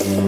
غمِ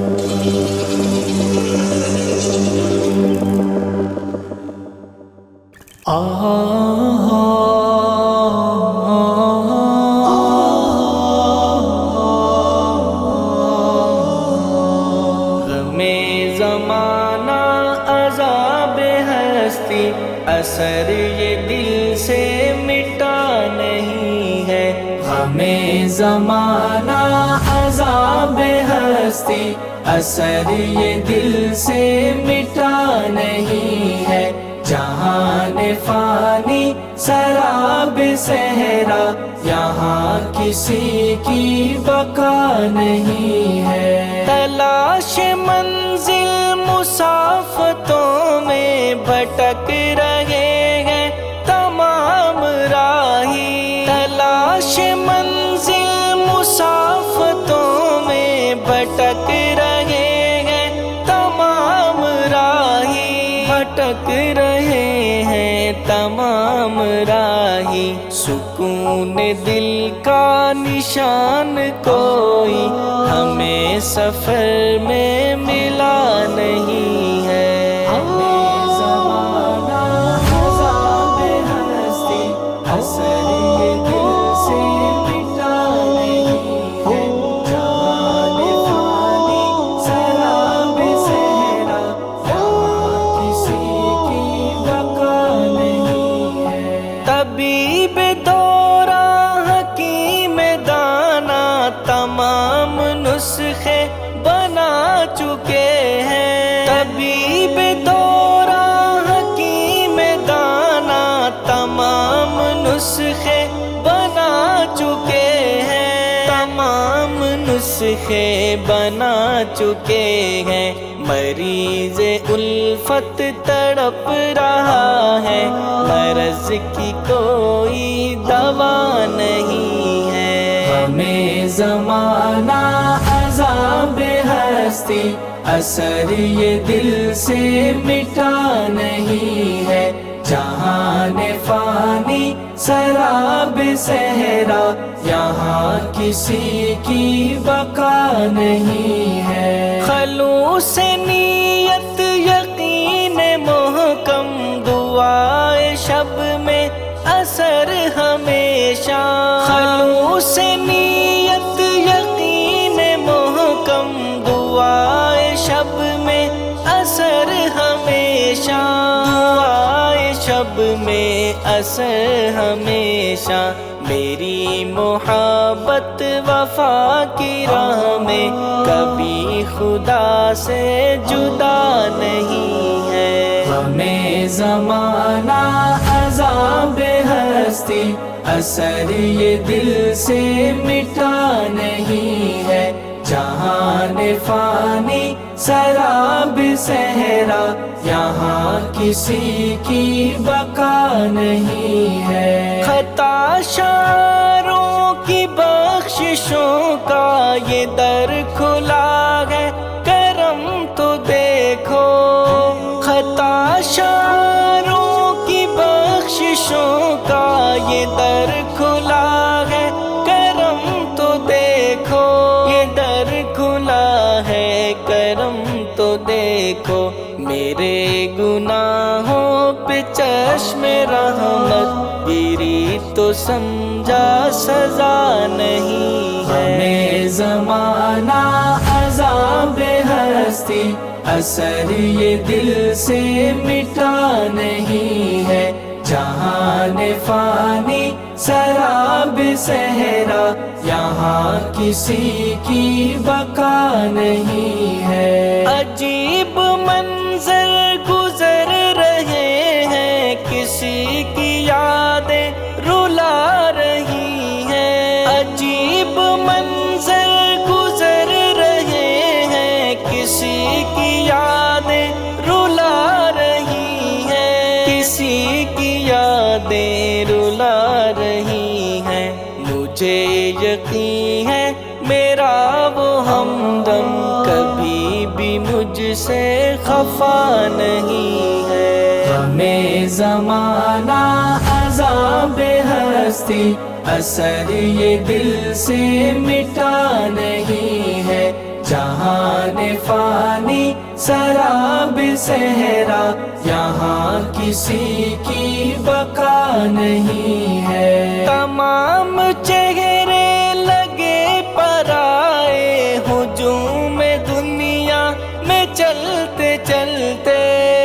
زمانہ عذاب ہستی اثر یہ دل سے مٹا نہیں ہے۔ غمِ زمانہ عذاب ہستی اثر یہ دل سے مٹا نہیں ہے۔ جہان فانی سراب صحرا یہاں کسی کی بقا نہیں ہے۔ تلاش منزل مسافتوں میں بھٹک رہے ہیں تمام راہی۔ تلاش منزل مسافتوں میں بھٹک رہے ہیں تمام راہی، بھٹک رہے ہیں تمام راہی۔ سکون دل کا نشان کوئی ہمیں سفر میں ملا نہیں ہے۔ ہمیں زمانہ عذاب ہستی اثر یہ دل سے مٹا نہیں ہے۔ جہان فانی سراب صحرا یہاں کسی کی بقا نہیں ہے۔ طبیب دورہ حکیم دانا تمام نسخے بنا چکے ہیں۔ طبیب دورہ حکیم دانا تمام نسخے بنا چکے ہیں، تمام نسخے بنا چکے ہیں۔ مریض الفت تڑپ رہا ہے، مرض کی کوئی دوا نہیں ہے۔ ہمیں زمانہ عذاب ہستی اثر یہ دل سے مٹا نہیں ہے۔ جہان فانی سراب صحرا یہاں کسی کی بقا نہیں ہے۔ خلوص نیت یقین محکم دعائے شب میں اثر ہمیشہ۔ خلوص نیت یقین محکم دعائے شب میں اثر ہمیشہ، دعائے شب میں اثر ہمیشہ۔ میری محبت وفا کی راہ میں کبھی خدا سے جدا نہیں ہے۔ ہمیں زمانہ عذاب ہستی اثر یہ دل سے مٹا نہیں ہے۔ جہان فانی سراب صحرا یہاں کسی کی بقا نہیں ہے۔ خطا شاروں کی بخششوں کا یہ در کھلا ہے، کرم تو دیکھو۔ خطا شاروں کی بخششوں کا یہ در کھلا ہے، کرم تو دیکھو۔ یہ در کھلا ہے، کرم تو دیکھو۔ میرے گناہوں پہ چشم رحمت گری تو سمجھا سزا نہیں ہے۔ ہمیں زمانہ عذاب ہستی اثر یہ دل سے مٹا نہیں ہے۔ جہان فانی سراب صحرا یہاں کسی کی بقا نہیں ہے۔ عجیب منظر گزر رہے ہیں، کسی کی یادیں رلا رہی ہیں۔ عجیب منظر گزر رہے ہیں، کسی کی یادیں رلا رہی ہیں، کسی کی یادیں رلا رہی ہیں۔ مجھے یقین ہے میرا وہ ہمدم کبھی بھی مجھ سے خفا نہیں ہے۔ ہمیں زمانہ عذاب ہستی اثر یہ دل سے مٹا نہیں ہے۔ جہاں جہان فانی سراب صحرا، یہاں کسی کی بقا نہیں ہے۔ تمام چہرے لگے پرائے ہجوم دنیا میں چلتے چلتے،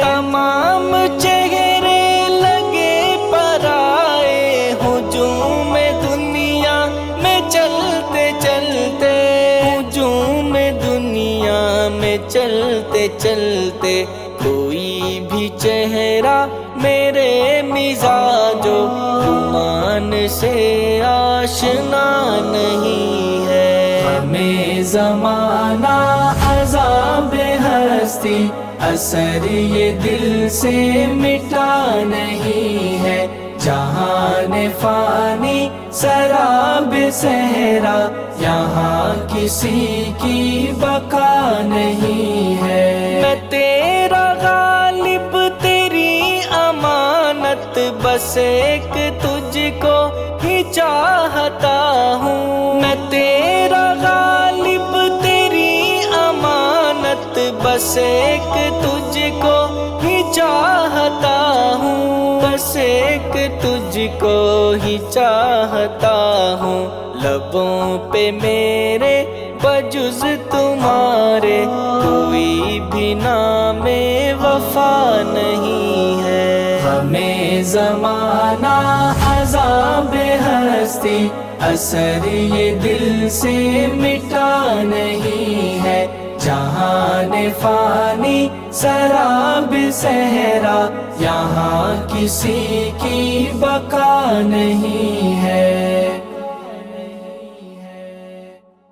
تمام چہرے لگے پرائے ہجوم دنیا میں چلتے چلتے، ہجوم دنیا میں چلتے چلتے، کوئی بھی چہرہ میرے مزاج و گمان سے آشنا نہیں ہے۔ ہمیں زمانہ عذاب ہستی اثر یہ دل سے مٹا نہیں ہے، جہان فانی سراب صحرا، یہاں کسی کی بقا نہیں ہے۔ میں تیرا غالب تیری امانت، بس ایک تجھ کو ہی چاہتا ہوں۔ میں تیرا غالب تیری امانت، بس ایک تجھ کو ہی چاہتا ہوں، بس ایک تجھ کو ہی چاہتا ہوں۔ لبوں پہ میرے بجز تمہارے کوئی بھی نام وفا نہیں ہے۔ ہمیں زمانہ عذاب ہستی اثر یہ دل سے مٹا نہیں ہے، جہان فانی سراب صحرا، یہاں کسی کی بقا نہیں ہے۔